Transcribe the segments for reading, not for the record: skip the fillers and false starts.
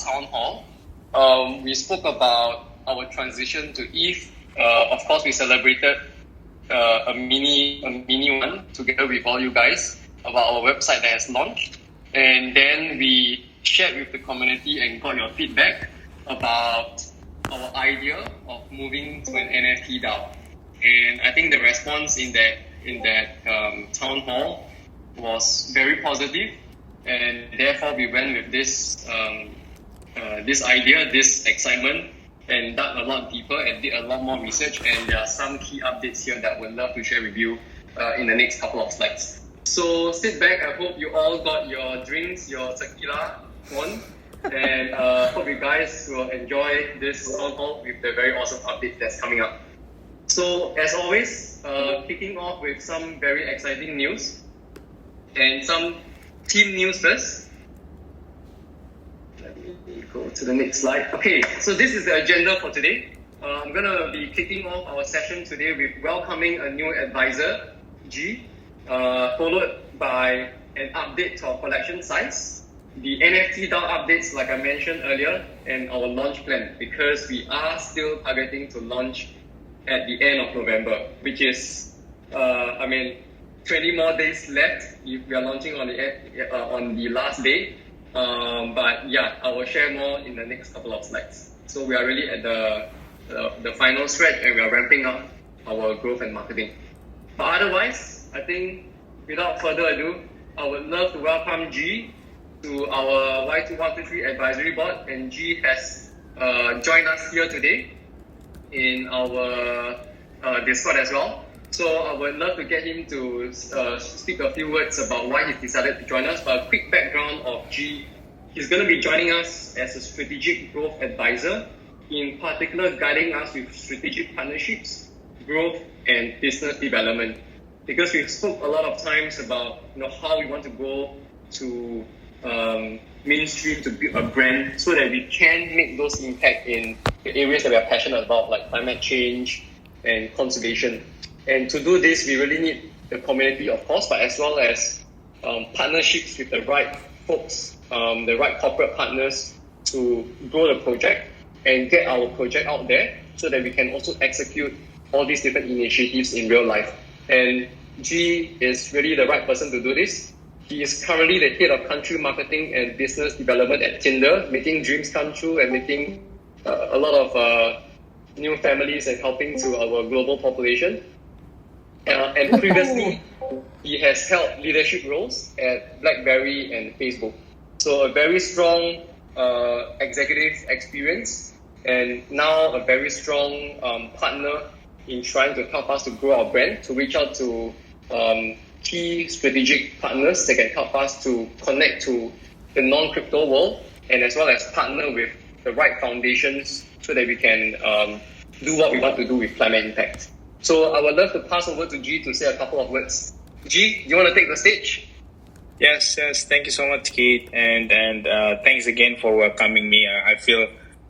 Townhall. We spoke about our transition to Eve. Of course, we celebrated a mini one together with all you guys about our website that has launched. And then we shared with the community and got your feedback about our idea of moving to an NFT DAO. And I think the response in that town hall was very positive, and therefore we went with this this idea, this excitement, and dug a lot deeper and did a lot more research. And there are some key updates here that we'd love to share with you in the next couple of slides. So sit back. I hope you all got your drinks, your tequila on, and hope you guys will enjoy this town hall with the very awesome update that's coming up. So as always, kicking off with some very exciting news and some team news first. Let me go to the next slide. Okay, so this is the agenda for today. I'm going to be kicking off our session today with welcoming a new advisor, G, followed by an update to our collection size, the NFT DAO updates like I mentioned earlier, and our launch plan, because we are still targeting to launch at the end of November, which is, 20 more days left if we are launching on the last day. But yeah, I will share more in the next couple of slides. So we are really at the final stretch, and we are ramping up our growth and marketing. But otherwise, I think without further ado, I would love to welcome G to our Y2123 advisory board, and G has joined us here today in our Discord as well. So I would love to get him to speak a few words about why he's decided to join us. But a quick background of G: he's going to be joining us as a strategic growth advisor, in particular guiding us with strategic partnerships, growth, and business development. Because we spoke a lot of times about how we want to go to mainstream to build a brand so that we can make those impact in the areas that we are passionate about, like climate change and conservation. And to do this, we really need the community, of course, but as well as partnerships with the right folks, the right corporate partners to grow the project and get our project out there so that we can also execute all these different initiatives in real life. And G is really the right person to do this. He is currently the head of country marketing and business development at Tinder, making dreams come true and making a lot of new families and helping to our global population. And previously, he has held leadership roles at BlackBerry and Facebook. So a very strong executive experience, and now a very strong partner in trying to help us to grow our brand, to reach out to key strategic partners that can help us to connect to the non-crypto world, and as well as partner with the right foundations so that we can do what we want to do with climate impact. So I would love to pass over to G to say a couple of words. G, do you want to take the stage? Yes. Thank you so much, Keith, and thanks again for welcoming me. I feel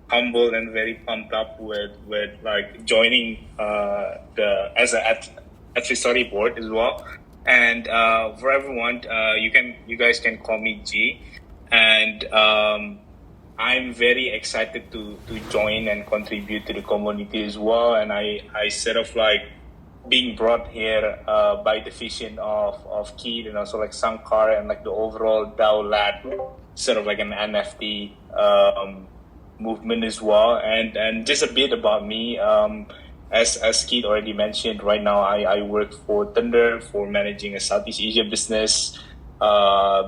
humbled and very pumped up with like joining as an advisory board as well. And for everyone, you guys can call me G, and I'm very excited to join and contribute to the community as well. And I sort of like being brought here by the vision of Keith and also like Sankar and like the overall DAO lab, sort of like an NFT movement as well. And just a bit about me. As Keith already mentioned, right now I work for Thunder for managing a Southeast Asia business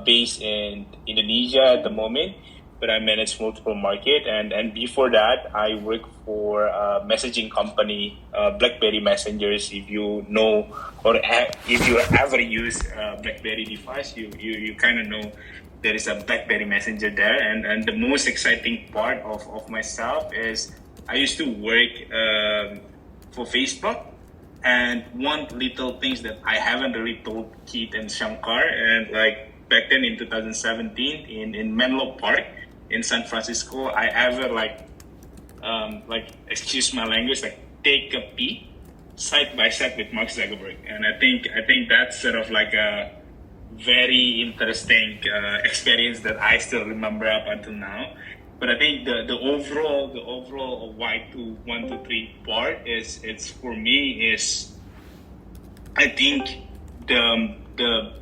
based in Indonesia at the moment, but I manage multiple markets. And before that, I worked for a messaging company, BlackBerry Messengers. If you know or if you ever use a BlackBerry device, you kind of know there is a BlackBerry Messenger there. And the most exciting part of myself is I used to work for Facebook, and one little things that I haven't really told Keith and Shankar, and like back then in 2017 in Menlo Park in San Francisco, I ever like excuse my language, like take a pee side by side with Mark Zuckerberg. And I think that's sort of like a very interesting experience that I still remember up until now. But I think the overall why to 123 part is it's for me is I think the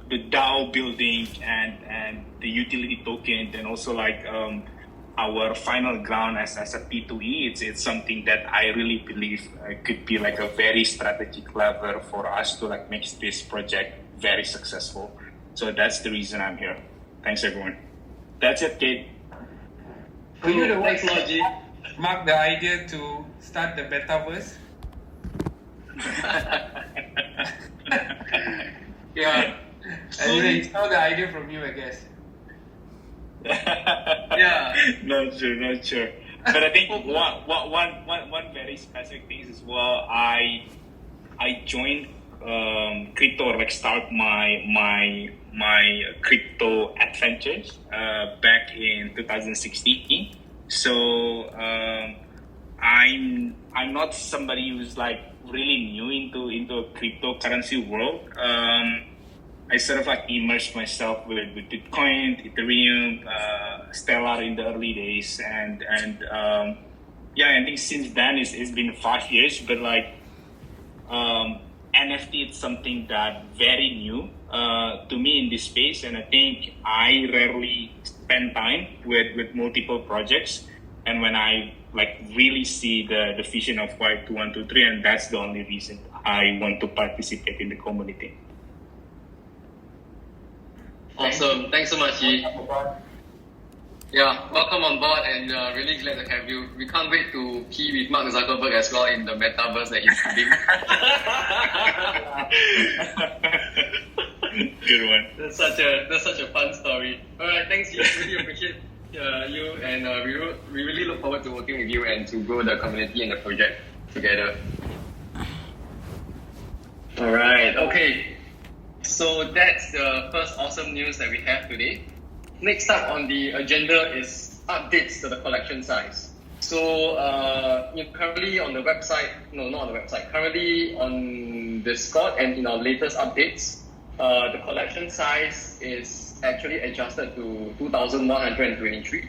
DAO building and the utility token and also like our final ground as a P2E, it's something that I really believe could be like a very strategic lever for us to like make this project very successful. So that's the reason I'm here. Thanks everyone. That's it, Kate. So you the one Thanks, Logi. mark the idea to start the metaverse? Yeah. I saw the idea from you, I guess. Yeah. Not sure. But I think one very specific thing is as well. I joined crypto or like start my crypto adventures back in 2016. So I'm not somebody who's like really new into a cryptocurrency world. I sort of like immersed myself with Bitcoin, Ethereum, Stellar in the early days, and I think since then it's been 5 years. But like NFT, it's something that very new to me in this space, and I think I rarely spend time with multiple projects. And when I like really see the vision of Y2123, and that's the only reason I want to participate in the community. Awesome. Thanks so much, Yi. Yeah, welcome on board and really glad to have you. We can't wait to pee with Mark Zuckerberg as well in the metaverse that he's building. Good one. That's such a fun story. Alright, thanks Yi. Really appreciate you and we really look forward to working with you and to grow the community and the project together. Alright, okay. So that's the first awesome news that we have today. Next up on the agenda is updates to the collection size. So currently on the website, no, not on the website, currently on Discord and in our latest updates, the collection size is actually adjusted to 2,123.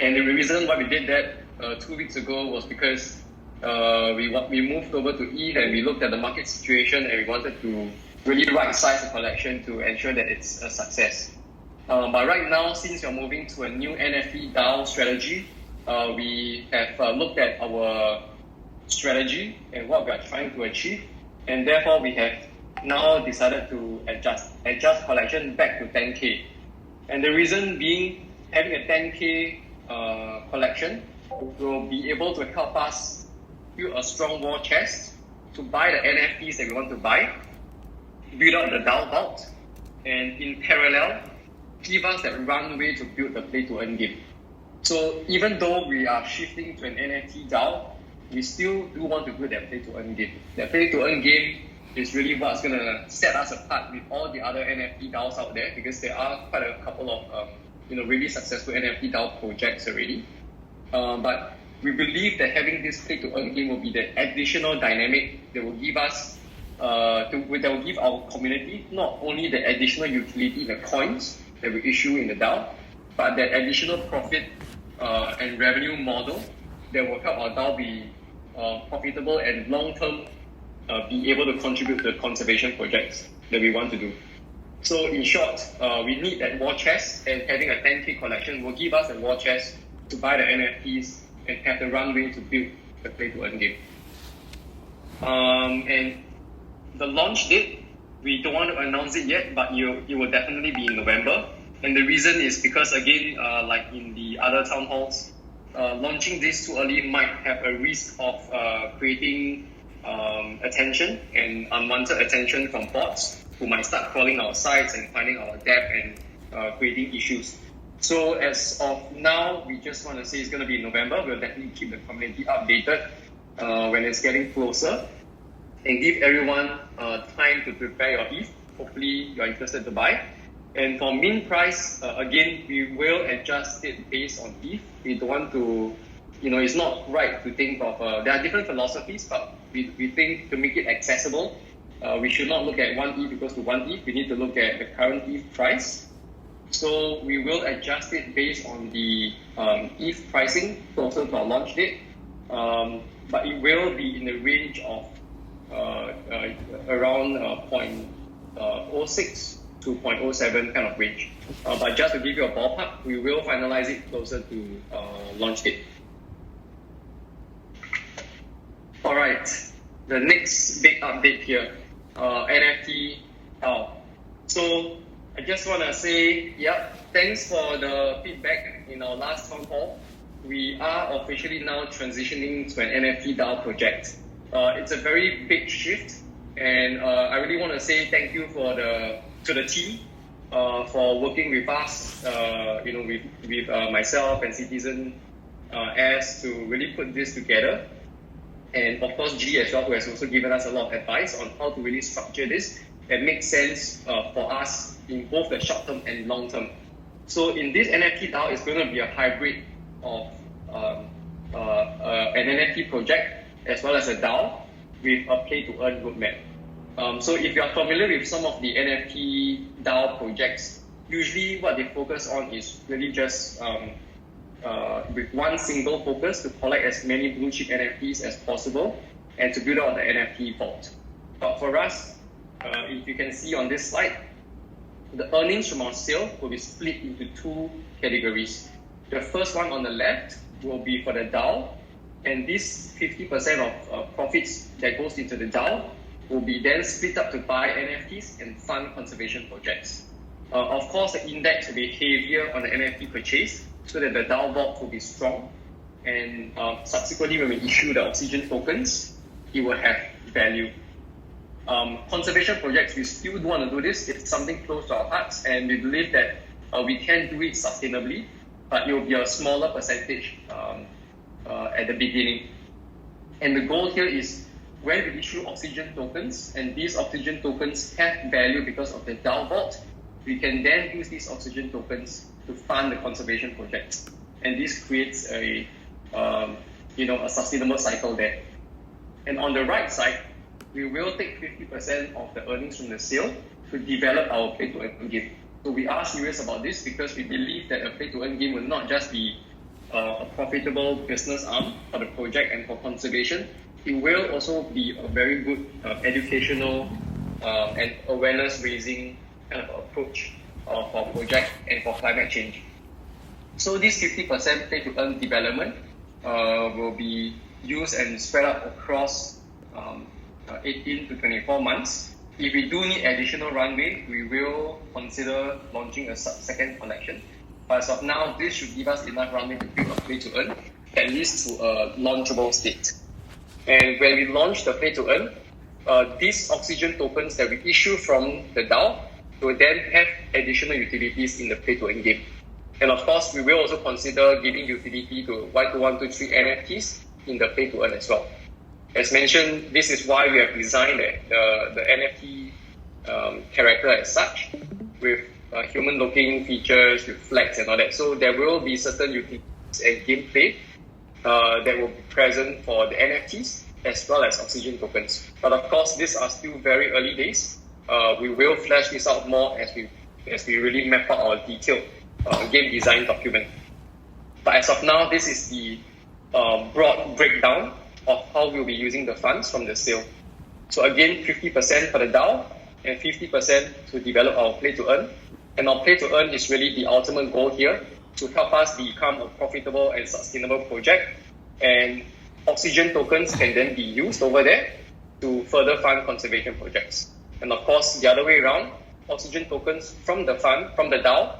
And the reason why we did that 2 weeks ago was because we moved over to ETH and we looked at the market situation and we wanted to really right-size the collection to ensure that it's a success. But right now, since you're moving to a new NFT DAO strategy, we have looked at our strategy and what we are trying to achieve, and therefore we have now decided to adjust collection back to 10K. And the reason being, having a 10K collection will be able to help us build a strong war chest to buy the NFTs that we want to buy, build out the DAO vault, and in parallel, give us that runway to build the play-to-earn game. So even though we are shifting to an NFT DAO, we still do want to build that play-to-earn game. That play-to-earn game is really what's going to set us apart with all the other NFT DAOs out there, because there are quite a couple of really successful NFT DAO projects already. But we believe that having this play-to-earn game will be the additional dynamic that will give us that will give our community not only the additional utility, the coins that we issue in the DAO, but that additional profit and revenue model that will help our DAO be profitable and long-term be able to contribute to the conservation projects that we want to do. So in short, we need that war chest, and having a 10K collection will give us a war chest to buy the NFTs and have the runway to build the play-to-earn game. And the launch date, we don't want to announce it yet, but it will definitely be in November. And the reason is because, again, like in the other town halls, launching this too early might have a risk of creating attention and unwanted attention from bots who might start crawling our sites and finding our debt and creating issues. So as of now, we just want to say it's going to be in November. We'll definitely keep the community updated when it's getting closer, and give everyone time to prepare your ETH. Hopefully you're interested to buy. And for min price, again, we will adjust it based on ETH. We don't want to, it's not right to think of, there are different philosophies, but we think to make it accessible, we should not look at 1 ETH equals to 1 ETH. We need to look at the current ETH price So we will adjust it based on the ETH pricing closer to our launch date. But it will be in the range of around 0.06 to 0.07 kind of range. But just to give you a ballpark, we will finalize it closer to launch date. All right, the next big update here, NFT DAO. So I just want to say, thanks for the feedback in our last town hall. We are officially now transitioning to an NFT DAO project. It's a very big shift, and I really want to say thank you to the team for working with us, with myself and Citizen as to really put this together. And of course, G as well, who has also given us a lot of advice on how to really structure this and make sense for us in both the short term and long term. So in this NFT DAO, it's going to be a hybrid of an NFT project as well as a DAO with a play-to-earn roadmap. So if you are familiar with some of the NFT DAO projects, usually what they focus on is really just with one single focus to collect as many blue chip NFTs as possible and to build out the NFT vault. But for us, if you can see on this slide, the earnings from our sale will be split into two categories. The first one on the left will be for the DAO, and this 50% of profits that goes into the DAO will be then split up to buy NFTs and fund conservation projects. Of course, the index will be heavier on the NFT purchase so that the DAO vault will be strong, and subsequently when we issue the oxygen tokens, it will have value. Conservation projects, we still do want to do this. It's something close to our hearts, and we believe that we can do it sustainably, but it will be a smaller percentage at the beginning. And the goal here is when we issue oxygen tokens, and these oxygen tokens have value because of the DAO vault, we can then use these oxygen tokens to fund the conservation projects. And this creates a sustainable cycle there. And on the right side, we will take 50% of the earnings from the sale to develop our play-to-earn game. So we are serious about this because we believe that a play-to-earn game will not just be a profitable business arm for the project and for conservation. It will also be a very good educational and awareness-raising kind of approach for project and for climate change. So this 50% play-to-earn development will be used and spread out across 18 to 24 months. If we do need additional runway, we will consider launching a second collection. But as of now, this should give us enough runway to build a play-to-earn, at least to a launchable state. And when we launch the play-to-earn, these oxygen tokens that we issue from the DAO will then have additional utilities in the play-to-earn game. And of course, we will also consider giving utility to 123 NFTs in the play-to-earn as well. As mentioned, this is why we have designed the NFT character as such, with human-looking features, with flags and all that. So there will be certain utilities and gameplay that will be present for the NFTs as well as oxygen tokens. But of course, these are still very early days. We will flesh this out more as we really map out our detailed game design document. But as of now, this is the broad breakdown of how we'll be using the funds from the sale. So again, 50% for the DAO and 50% to develop our play-to-earn. And our play-to-earn is really the ultimate goal here to help us become a profitable and sustainable project. And oxygen tokens can then be used over there to further fund conservation projects. And of course, the other way around, oxygen tokens from the fund, from the DAO,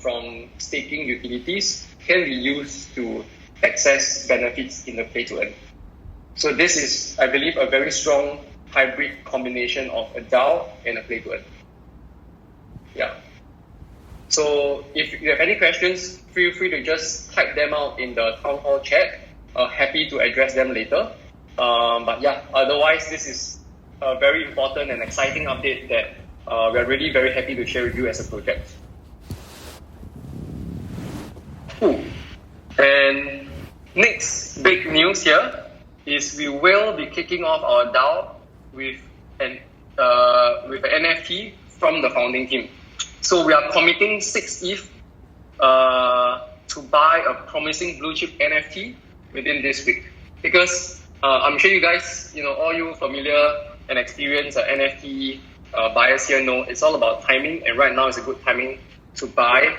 from staking utilities, can be used to access benefits in the play-to-earn. So this is, I believe, a very strong hybrid combination of a DAO and a play-to-earn. Yeah. So if you have any questions, feel free to just type them out in the town hall chat. Happy to address them later. But yeah, otherwise, this is a very important and exciting update that we're really very happy to share with you as a project. And next big news here is we will be kicking off our DAO with an NFT from the founding team. So we are committing 6 ETH to buy a promising blue chip NFT within this week. Because I'm sure you guys, all you familiar and experienced NFT buyers here know it's all about timing, and right now is a good timing to buy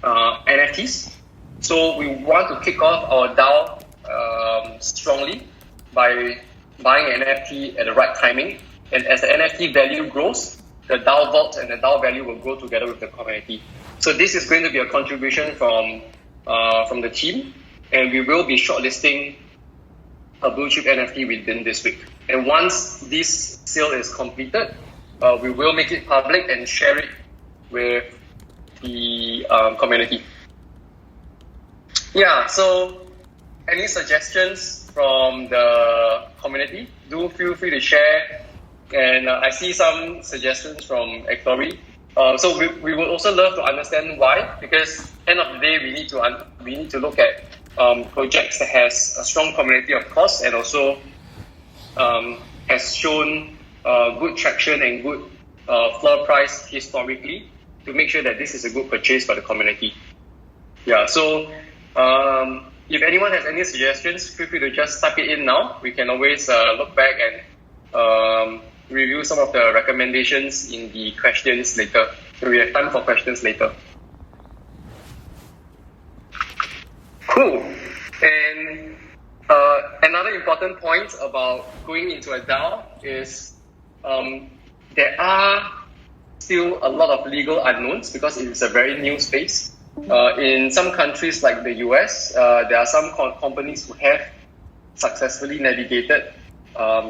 NFTs. So we want to kick off our DAO strongly by buying an NFT at the right timing. And as the NFT value grows, the DAO vault and the DAO value will grow together with the community. So this is going to be a contribution from the team, and we will be shortlisting a blue chip NFT within this week. And once this sale is completed, we will make it public and share it with the community. Yeah, so any suggestions from the community, do feel free to share. And I see some suggestions from Ektori. So we would also love to understand why, because end of the day we need to look at projects that has a strong community, of course, and also has shown good traction and good floor price historically to make sure that this is a good purchase for the community. Yeah, so if anyone has any suggestions, feel free to just type it in now. We can always look back and review some of the recommendations in the questions later. So we have time for questions later. Cool. And another important point about going into a DAO is there are still a lot of legal unknowns because it is a very new space. In some countries like the US, there are some companies who have successfully navigated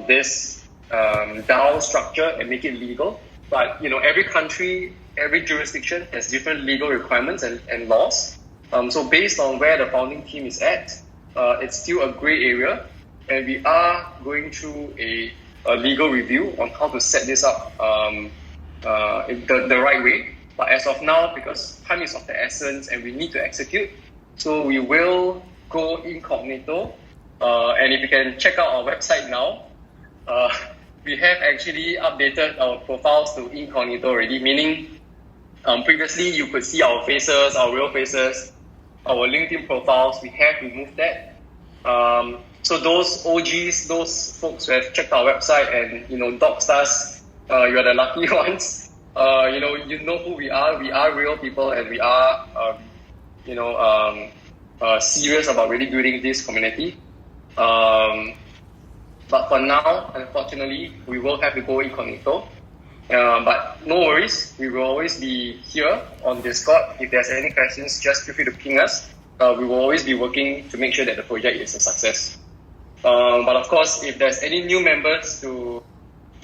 this DAO structure and make it legal. But every country, every jurisdiction has different legal requirements and laws. So based on where the founding team is at, it's still a grey area, and we are going through a legal review on how to set this up in the right way. But as of now, because time is of the essence and we need to execute, so we will go incognito. And if you can check out our website now, we have actually updated our profiles to incognito already, meaning previously you could see our faces, our real faces, our LinkedIn profiles. We have removed that. So those OGs, those folks who have checked our website and doxed us, you are the lucky ones. You know who we are. We are real people, and we are serious about really building this community. But for now, unfortunately, we will have to go incognito. But no worries, we will always be here on Discord. If there's any questions, just feel free to ping us. We will always be working to make sure that the project is a success. But of course, if there's any new members to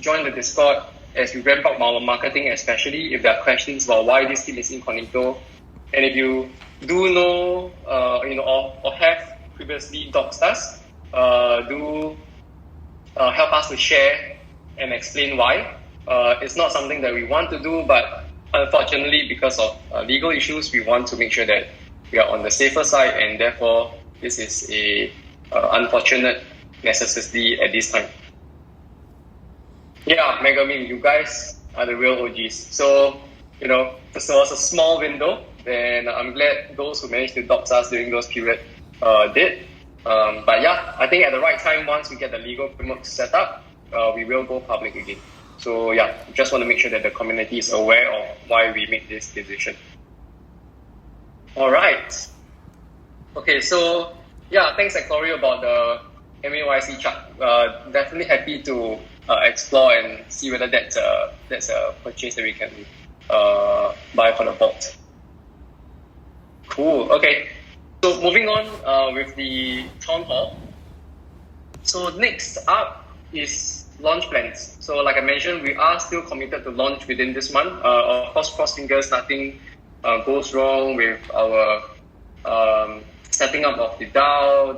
join the Discord as we ramp up our marketing, especially if there are questions about why this team is incognito, and if you do know, or have previously doxed us, do help us to share and explain why. It's not something that we want to do, but unfortunately, because of legal issues, we want to make sure that we are on the safer side, and therefore, this is a unfortunate necessity at this time. Yeah, Megami, you guys are the real OGs. So, this was a small window, and I'm glad those who managed to dox us during those periods did. But yeah, I think at the right time, once we get the legal framework set up, we will go public again. So yeah, just want to make sure that the community is aware of why we make this decision. All right. Okay, so yeah, thanks Ektori about the MAYC chart. Definitely happy to explore and see whether that's a purchase that we can buy for the vault. Cool. Okay. So moving on with the Townhall. So next up is launch plans. So like I mentioned, we are still committed to launch within this month. Of course, cross fingers, nothing goes wrong with our setting up of the DAO,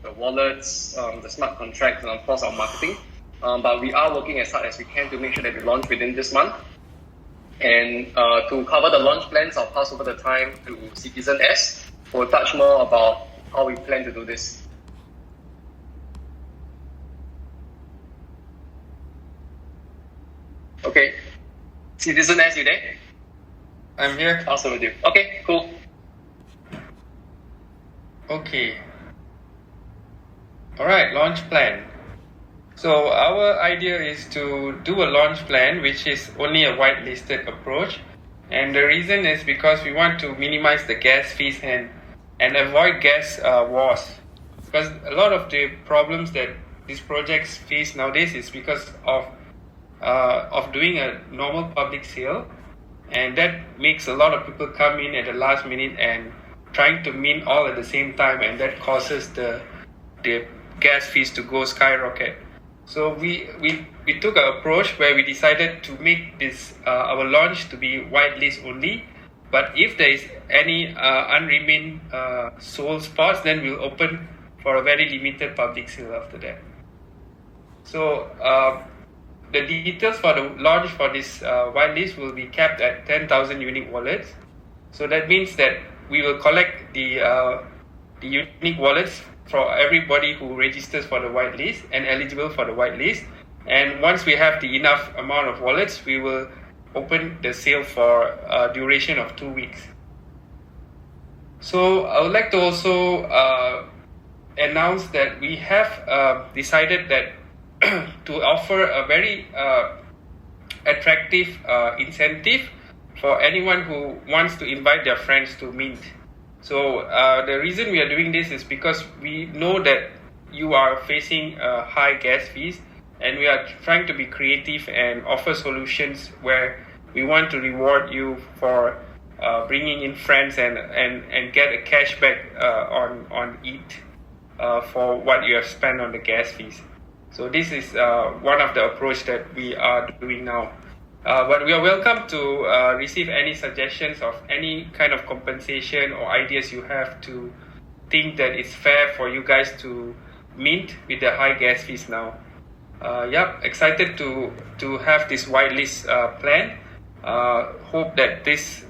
the wallets, the smart contracts, and of course our marketing. But we are working as hard as we can to make sure that we launch within this month. And to cover the launch plans, I'll pass over the time to Citizen S, who will touch more about how we plan to do this. Okay, Citizen S, you there? I'm here. Also with you. Okay, cool. Okay. Alright, launch plan. So our idea is to do a launch plan which is only a whitelisted approach, and the reason is because we want to minimize the gas fees and avoid gas wars, because a lot of the problems that these projects face nowadays is because of doing a normal public sale, and that makes a lot of people come in at the last minute and trying to mint all at the same time, and that causes the gas fees to go skyrocket. So we took an approach where we decided to make this our launch to be whitelist only, but if there is any unremain sold spots, then we'll open for a very limited public sale after that. So the details for the launch for this whitelist will be capped at 10,000 unique wallets. So that means that we will collect the unique wallets for everybody who registers for the whitelist and eligible for the whitelist. And once we have the enough amount of wallets, we will open the sale for a duration of 2 weeks. So I would like to also announce that we have decided that to offer a very attractive incentive for anyone who wants to invite their friends to mint. So the reason we are doing this is because we know that you are facing high gas fees, and we are trying to be creative and offer solutions where we want to reward you for bringing in friends and get a cashback on it for what you have spent on the gas fees. So this is one of the approach that we are doing now. But we are welcome to receive any suggestions of any kind of compensation or ideas you have to think that it's fair for you guys to mint with the high gas fees now. Excited to have this whitelist plan. Hope that this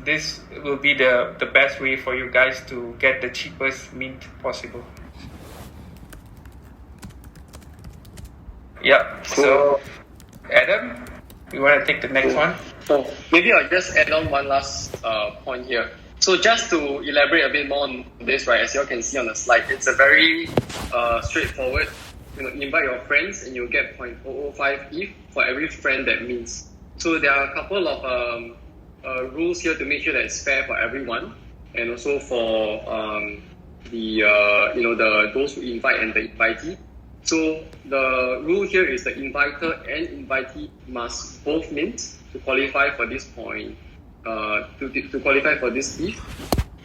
will be the best way for you guys to get the cheapest mint possible. Yeah. So, Adam, you want to take the next one? So maybe I'll just add on one last point here. So just to elaborate a bit more on this, right, as you all can see on the slide, it's a very straightforward. Invite your friends and you'll get 0.005 ETH for every friend that mints. So there are a couple of rules here to make sure that it's fair for everyone, and also for the those who invite and the invitee. So the rule here is the inviter and invitee must both mint to qualify for this point, to qualify for this ETH.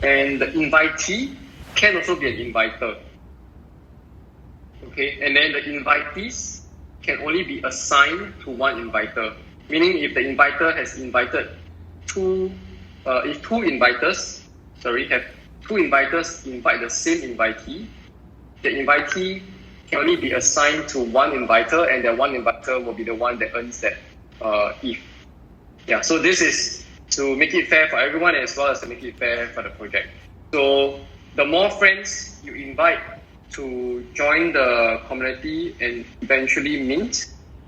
And the invitee can also be an inviter. Okay, and then the invitees can only be assigned to one inviter. Meaning, if the inviter has invited if two inviters invite the same invitee, the invitee can only be assigned to one inviter, and that one inviter will be the one that earns that ETH. Yeah, so this is to make it fair for everyone as well as to make it fair for the project. So the more friends you invite to join the community and eventually mint,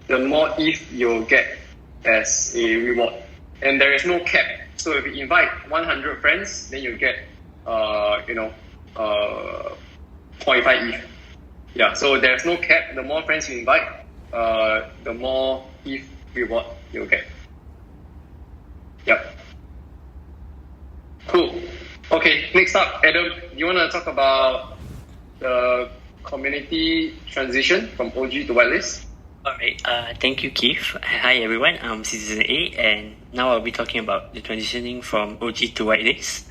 the more ETH you'll get as a reward. And there is no cap. So if you invite 100 friends, then you get 0.5 ETH. Yeah, so there's no cap. The more friends you invite, the more ETH reward you'll get. Yep. Cool. Okay, next up, Adam, you want to talk about the community transition from OG to whitelist? Alright, thank you, Keith. Hi everyone, I'm Citizen A, and now I'll be talking about the transitioning from OG to whitelist.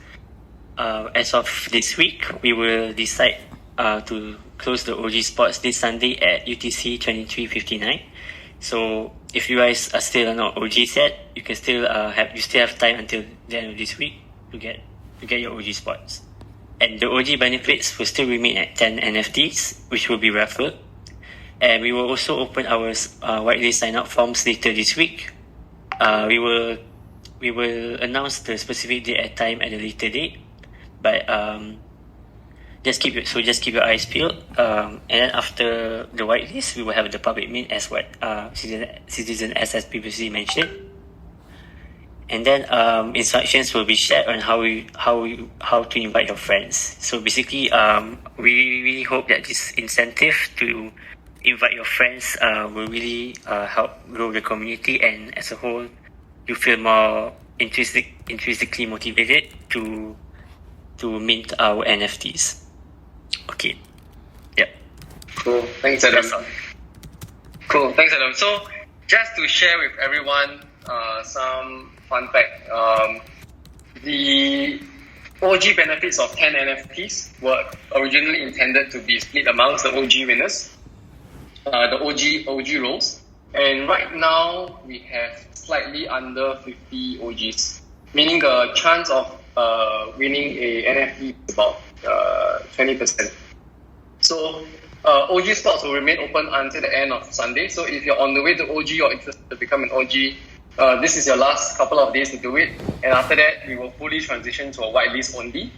As of this week, we will decide to close the OG spots this Sunday at UTC 23:59. So if you guys are still not OGs yet, you can still have time until the end of this week to get your OG spots. And the OG benefits will still remain at 10 NFTs, which will be raffled. And we will also open our whitelist sign-up forms later this week. We will announce the specific date and time at a later date. But just keep your eyes peeled. And then after the whitelist, we will have the public mint, as what Citizen S has previously mentioned. And then instructions will be shared on how to invite your friends. So basically, we really hope that this incentive to invite your friends will really help grow the community, and as a whole, you feel more intrinsically motivated to mint our NFTs. Okay. Yep. Cool. Thanks, Adam. That's all. Cool. Thanks, Adam. So, just to share with everyone some fun fact, the OG benefits of 10 NFTs were originally intended to be split amongst the OG winners, the OG roles. And right now, we have slightly under 50 OGs, meaning the chance of winning a NFT is about 20%. So OG spots will remain open until the end of Sunday. So if you're on the way to OG or interested to become an OG, this is your last couple of days to do it. And after that, we will fully transition to a whitelist only.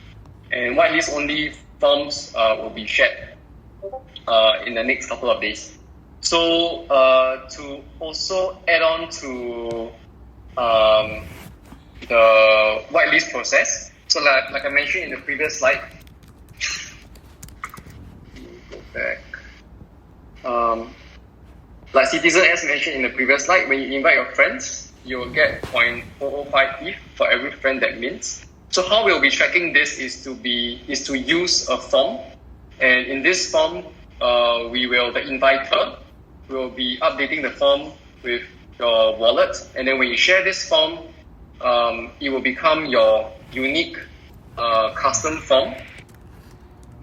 And whitelist only forms will be shared in the next couple of days. So to also add on to the whitelist process, so like I mentioned in the previous slide, go back. Like Citizen as mentioned in the previous slide, when you invite your friends, you will get 0.405 ETH for every friend that mints. So how we'll be tracking this is to use a form, and in this form, the inviter will be updating the form with your wallet, and then when you share this form, it will become your unique custom form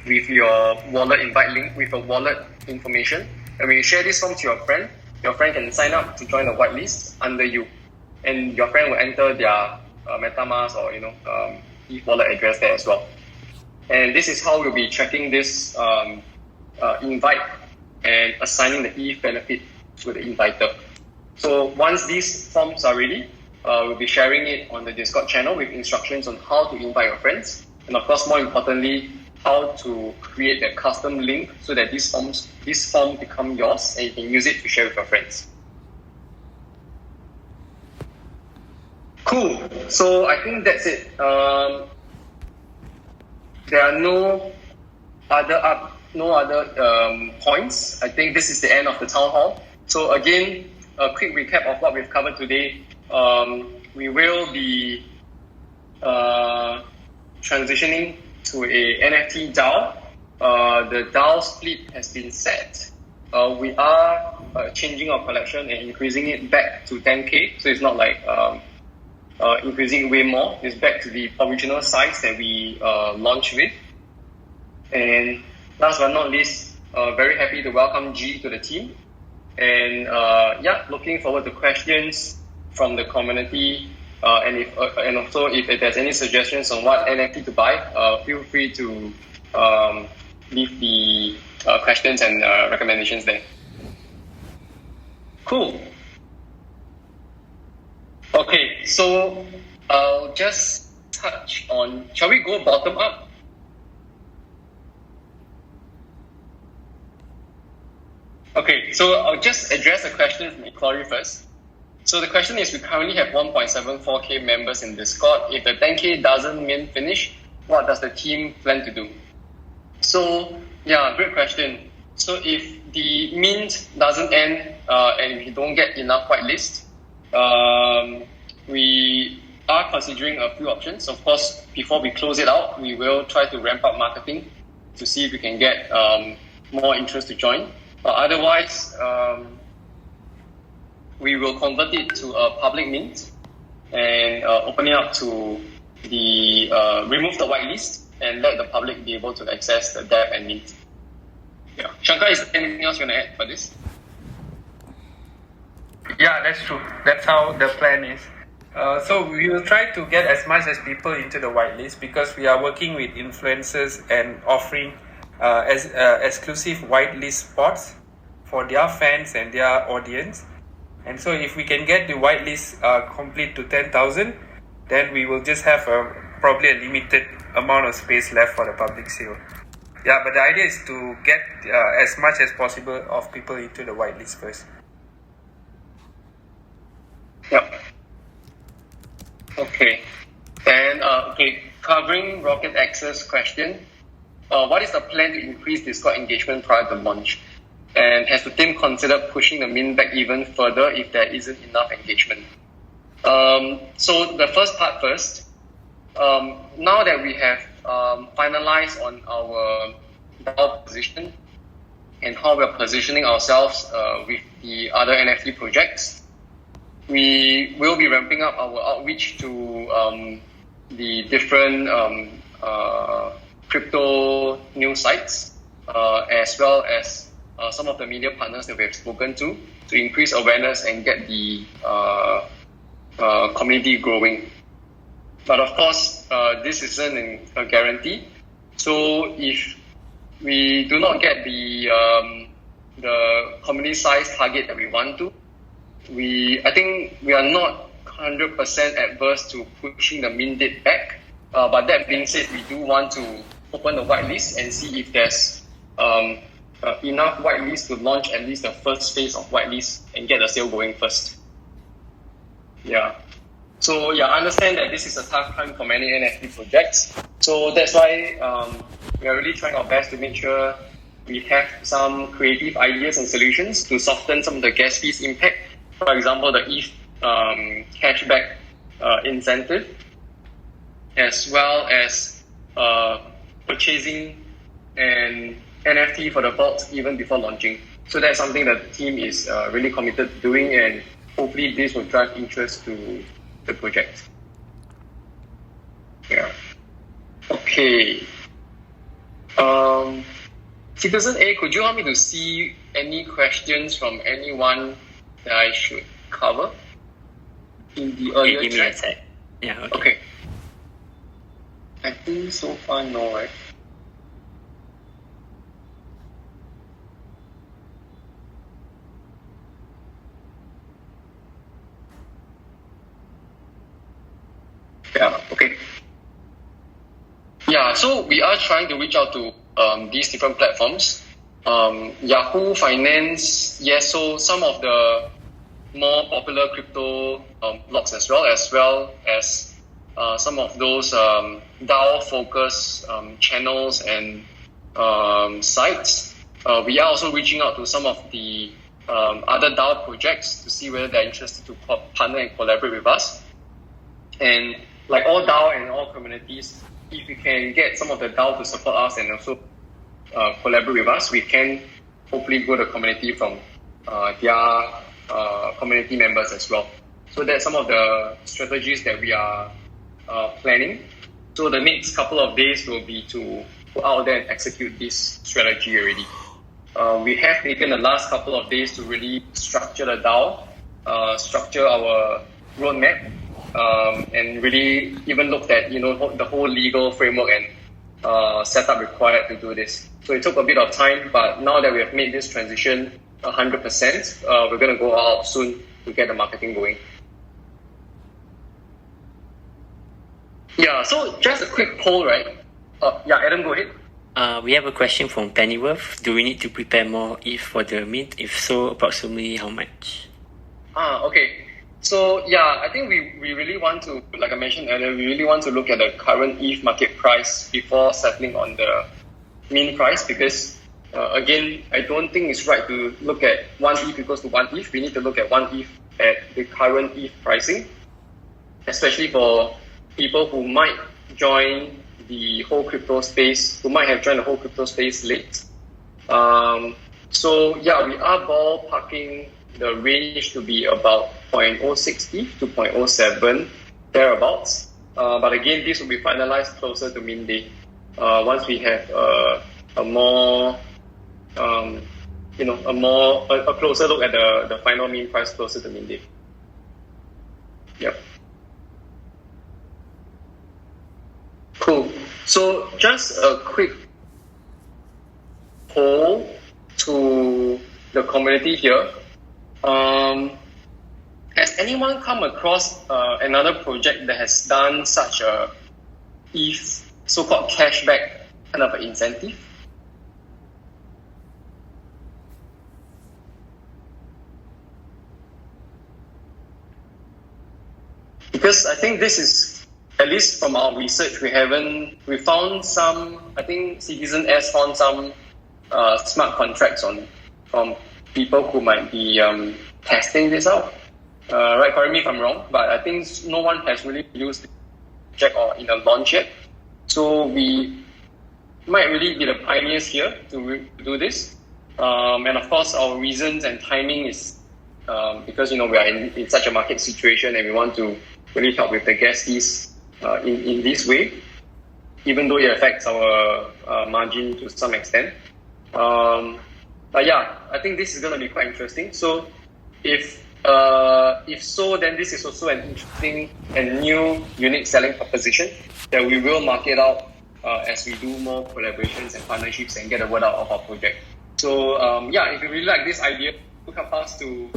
with your wallet invite link, with your wallet information. And when you share this form to your friend can sign up to join the whitelist under you, and your friend will enter their MetaMask or ETH wallet address there as well. And this is how we'll be tracking this invite and assigning the ETH benefit to the inviter. So once these forms are ready, we'll be sharing it on the Discord channel with instructions on how to invite your friends, and of course, more importantly, how to create that custom link so that this form become yours and you can use it to share with your friends. Cool. So I think that's it. There are no other points. I think this is the end of the town hall. So again, a quick recap of what we've covered today. We will be transitioning to a NFT DAO. The DAO split has been set. We are changing our collection and increasing it back to 10K. So it's not like increasing way more. It's back to the original size that we launched with. And last but not least, very happy to welcome G to the team. And looking forward to questions from the community. And also if there's any suggestions on what NFT to buy, feel free to leave the questions and recommendations there. Cool. Okay, so I'll just touch on, shall we go bottom up? Okay, so I'll just address the question from Eclory first. So the question is, we currently have 1.74k members in Discord. If the 10k doesn't mint finish, what does the team plan to do? So yeah, great question. So if the mint doesn't end and we don't get enough whitelist, we are considering a few options. Of course, before we close it out, we will try to ramp up marketing to see if we can get more interest to join. But otherwise, we will convert it to a public mint and open it up to the remove the whitelist and let the public be able to access the dev and mint. Yeah, Shankar, is there anything else you want to add for this? Yeah, that's true. That's how the plan is. So we will try to get as much as people into the whitelist, because we are working with influencers and offering exclusive whitelist spots for their fans and their audience. And so if we can get the whitelist complete to 10,000, then we will just have probably a limited amount of space left for the public sale. Yeah, but the idea is to get as much as possible of people into the whitelist first. Yep. Okay. Then, covering Rocket X's question, what is the plan to increase Discord engagement prior to launch? And has the team considered pushing the mint back even further if there isn't enough engagement? So the first part first. Now that we have finalized on our DAO position and how we're positioning ourselves with the other NFT projects, we will be ramping up our outreach to the different crypto news sites, as well as some of the media partners that we have spoken to increase awareness and get the community growing. But of course, this isn't a guarantee. So if we do not get the community size target that we want to, I think we are not 100% adverse to pushing the mint date back. But that being said, we do want to open the whitelist and see if there's enough whitelist to launch at least the first phase of whitelist and get the sale going first. Yeah. So I understand that this is a tough time for many NFT projects. So that's why we are really trying our best to make sure we have some creative ideas and solutions to soften some of the gas fees impact. For example, the ETH cashback incentive, as well as purchasing an NFT for the vault even before launching. So that's something that the team is really committed to doing, and hopefully this will drive interest to the project. Yeah. Okay. Citizen A, could you help me to see any questions from anyone that I should cover in the earlier give me a chat? sec. Yeah, okay. Okay. I think so far no, right? Yeah, okay. Yeah, so we are trying to reach out to these different platforms. Yahoo Finance, yes, so some of the more popular crypto blogs as well as some of those DAO-focused channels and sites. We are also reaching out to some of the other DAO projects to see whether they're interested to partner and collaborate with us. And like all DAO and all communities, if we can get some of the DAO to support us and also collaborate with us, we can hopefully grow the community from their community members as well. So that's some of the strategies that we are planning. So the next couple of days will be to go out there and execute this strategy already. We have taken the last couple of days to really structure the DAO, structure our roadmap, and really even looked at the whole legal framework and setup required to do this. So it took a bit of time, but now that we have made this transition 100%, we're going to go out soon to get the marketing going. Yeah, so just a quick poll, right? Yeah, Adam, go ahead. We have a question from Pennyworth. Do we need to prepare more ETH for the mint? If so, approximately how much? Okay. So yeah, I think we really want to, like I mentioned earlier, we really want to look at the current ETH market price before settling on the mint price, because again, I don't think it's right to look at 1 ETH equals to 1 ETH. We need to look at 1 ETH at the current ETH pricing, especially for people who might join the whole crypto space, who might have joined the whole crypto space late. So yeah, we are ballparking the range to be about 0.060 to 0.07 thereabouts. But again, this will be finalized closer to mint day. Once we have a more a closer look at the final mint price closer to mint day. Yep. Cool. So just a quick poll to the community here. Has anyone come across another project that has done such a ETH so-called cashback kind of an incentive? because I think this is, at least from our research, we found some, I think Citizen S found some smart contracts from people who might be testing this out. Right, correct me if I'm wrong, but I think no one has really used the project or in a launch yet. So we might really be the pioneers here to do this. And of course, our reasons and timing is because we are in such a market situation and we want to really help with the gas fees in this way, even though it affects our margin to some extent. But yeah, I think this is going to be quite interesting. So if so, then this is also an interesting and new unique selling proposition that we will market out as we do more collaborations and partnerships and get the word out of our project. So if you really like this idea, help us to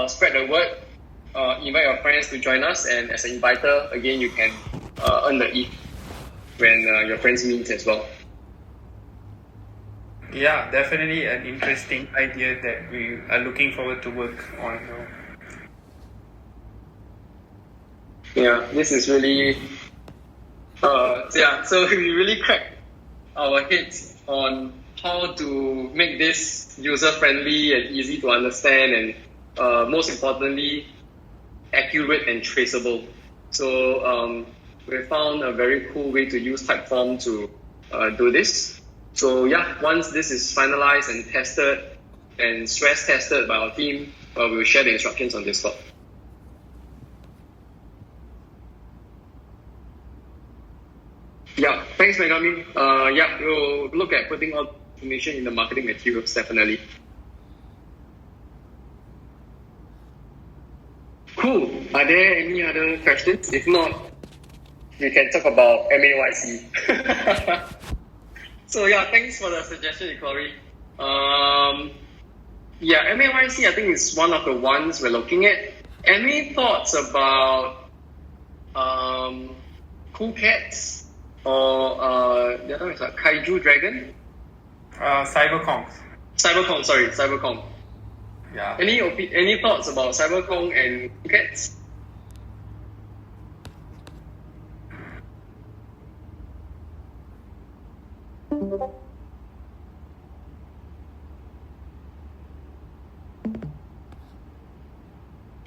spread the word, invite your friends to join us, and as an inviter, again, you can earn the ETH when your friends meet as well. Yeah, definitely an interesting idea that we are looking forward to work on. Yeah, this is really so we really cracked our heads on how to make this user-friendly and easy to understand, and most importantly, accurate and traceable. So we found a very cool way to use Typeform to do this. So yeah, once this is finalized and tested and stress tested by our team, we will share the instructions on Discord. Yeah, thanks, Megami. We'll look at putting all information in the marketing materials, definitely. Cool. Are there any other questions? If not, we can talk about MAYC. So yeah, thanks for the suggestion, Ikori. MAYC I think is one of the ones we're looking at. Any thoughts about Cool Cats or the other one is like Kaiju Dragon? Cyberkong. Cyberkong. Yeah. Any thoughts about Cyberkong and Cool Cats?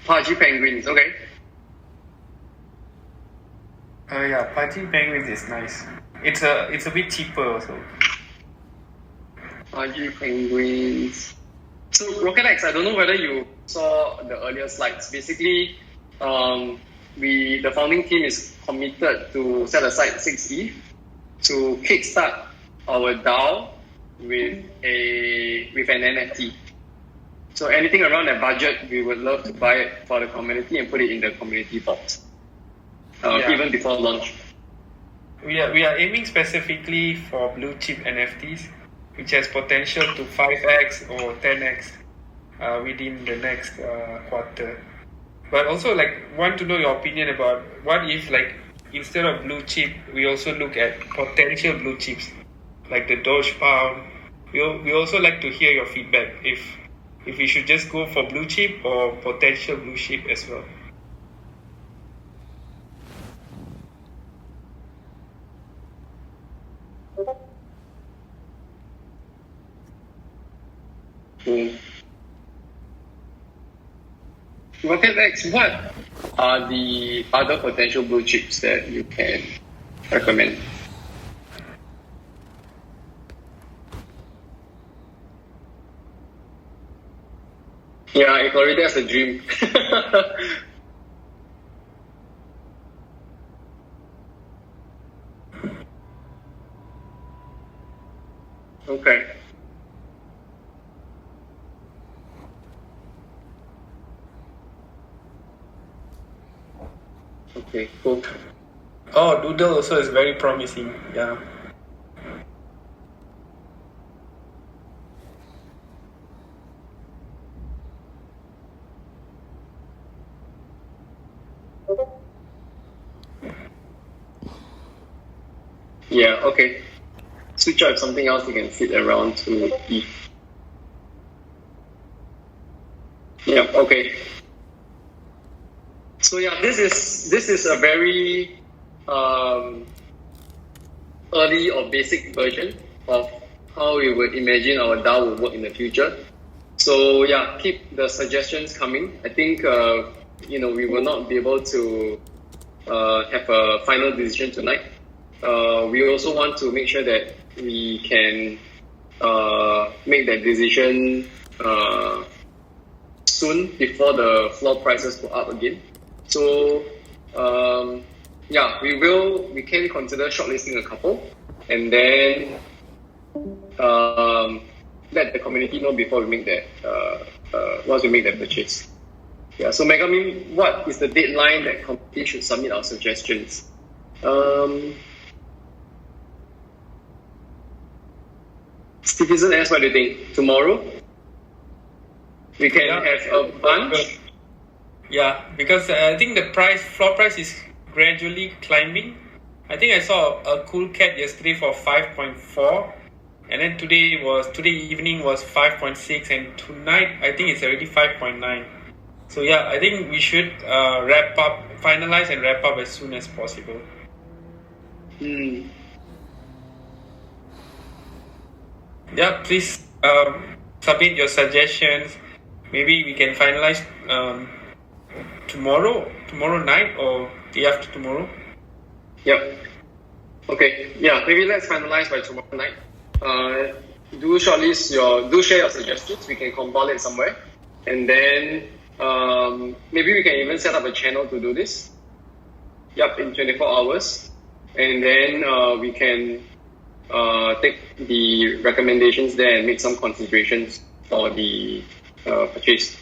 Pudgy Penguins, okay. Pudgy Penguins is nice. It's a bit cheaper also. Pudgy Penguins. So Rocket X, I don't know whether you saw the earlier slides. Basically, the founding team is committed to set aside 6 ETH to kickstart our DAO with an NFT. So anything around that budget, we would love to buy it for the community and put it in the community vault, even before launch. We are aiming specifically for blue chip NFTs, which has potential to 5x or 10x within the next quarter. But also, want to know your opinion about what if, instead of blue chip, we also look at potential blue chips, like the Doge Pound. We also like to hear your feedback if we should just go for blue chip or potential blue chip as well. Rocket X, what are the other potential blue chips that you can recommend? Yeah, Florida has a dream. Okay. Okay, cool. Oh, Doodle also is very promising. Yeah. Yeah, okay. Switch out something else you can fit around to ETH. Yeah, okay. So yeah, this is a very early or basic version of how we would imagine our DAO would work in the future. So yeah, keep the suggestions coming. I think we will not be able to have a final decision tonight. We also want to make sure that we can make that decision soon before the floor prices go up again. So we can consider shortlisting a couple, and then let the community know before we make that once we make that purchase. Yeah. So Megamin, what is the deadline that community should submit our suggestions? Citizen S, what do you think? Tomorrow? We can have a bunch? Yeah, because I think the floor price is gradually climbing. I think I saw a cool cat yesterday for 5.4, and then today evening was 5.6, and tonight I think it's already 5.9. So yeah, I think we should finalize and wrap up as soon as possible. Yeah, please submit your suggestions. Maybe we can finalize tomorrow night or day after tomorrow. Yep. Okay. Yeah. Maybe let's finalize by tomorrow night. Do share your suggestions. We can compile it somewhere, and then maybe we can even set up a channel to do this. Yep, in 24 hours, and then we can take the recommendations there and make some considerations for the purchase.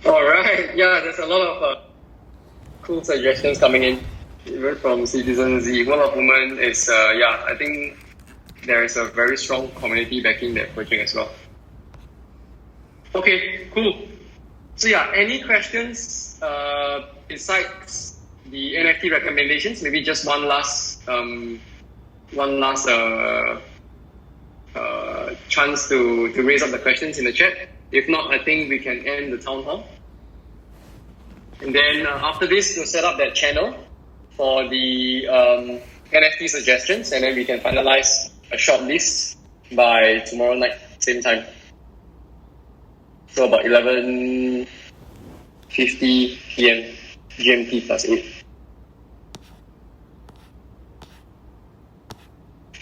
All right. Yeah, there's a lot of cool suggestions coming in, even from Citizen Z. World of Women is I think there is a very strong community backing that project as well. Okay, cool. So yeah, any questions besides the NFT recommendations? Maybe just one last chance to raise up the questions in the chat. If not, I think we can end the town hall. And then after this, we'll set up that channel for the NFT suggestions, and then we can finalize a short list by tomorrow night, same time. So about 11:50 PM GMT plus 8.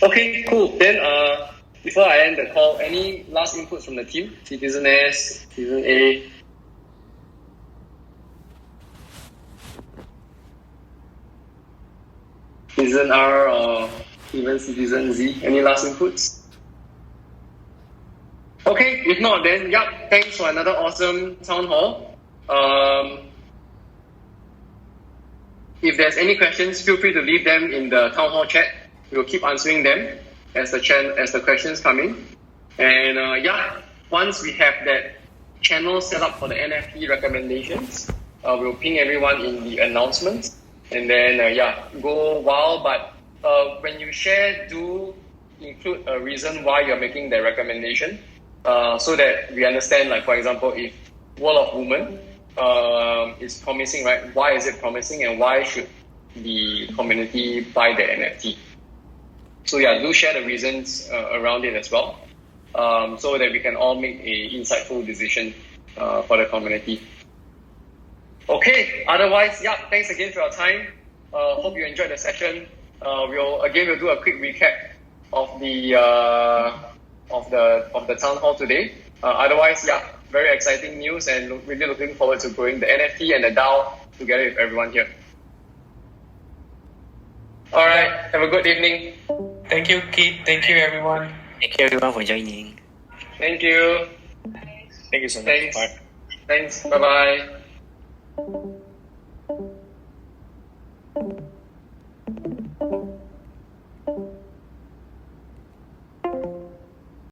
Okay, cool. Then before I end the call, any last inputs from the team? Citizen S, Citizen A. Citizen R or even Citizen Z. Any last inputs? Okay, if not, then thanks for another awesome town hall. If there's any questions, feel free to leave them in the town hall chat. We'll keep answering them as the questions come in. And once we have that channel set up for the NFT recommendations, we'll ping everyone in the announcements. And then go wild. But when you share, do include a reason why you're making the recommendation, so that we understand. Like for example, if World of Women is promising, right? Why is it promising, and why should the community buy the NFT? So do share the reasons around it as well, so that we can all make a insightful decision for the community. Okay. Otherwise, thanks again for your time. Hope you enjoyed the session. We'll do a quick recap of the town hall today. Otherwise, very exciting news, and really looking forward to growing the NFT and the DAO together with everyone here. All right. Have a good evening. Thank you, Keith. Thank you, everyone. Thank you, everyone, for joining. Thank you. Thank you so much. Thanks. Bye. Thanks. Bye-bye.